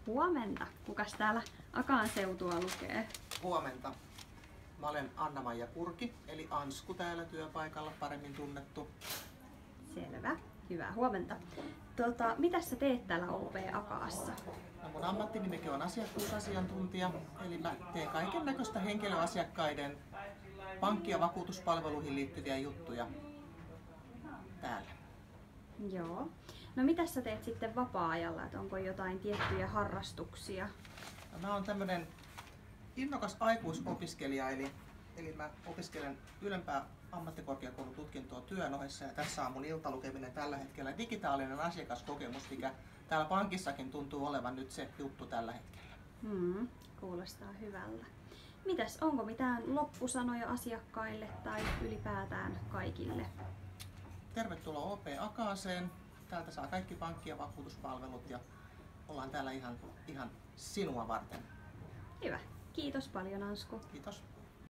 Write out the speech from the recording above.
Huomenta. Kukas täällä Akaan seutua lukee? Huomenta. Mä olen Anna-Maija Kurki, eli Ansku täällä työpaikalla, paremmin tunnettu. Selvä. Hyvää huomenta. Mitäs sä teet täällä OP Akaassa? No mun ammattinimike on asiakkuusasiantuntija, eli mä teen kaiken näköistä henkilöasiakkaiden pankki- ja vakuutuspalveluihin liittyviä juttuja täällä. Joo. No mitäs sä teet sitten vapaa-ajalla? Et onko jotain tiettyjä harrastuksia? No, mä oon tämmönen innokas aikuisopiskelija, eli mä opiskelen ylempää ammattikorkeakoulututkintoa työn ohessa, ja tässä on mun iltalukeminen tällä hetkellä digitaalinen asiakaskokemus, mikä täällä pankissakin tuntuu olevan nyt se juttu tällä hetkellä. Kuulostaa hyvältä. Mitäs, onko mitään loppusanoja asiakkaille tai ylipäätään kaikille? Tervetuloa OP Akaaseen. Täältä saa kaikki pankki- ja vakuutuspalvelut ja ollaan täällä ihan sinua varten. Hyvä. Kiitos paljon, Ansku. Kiitos.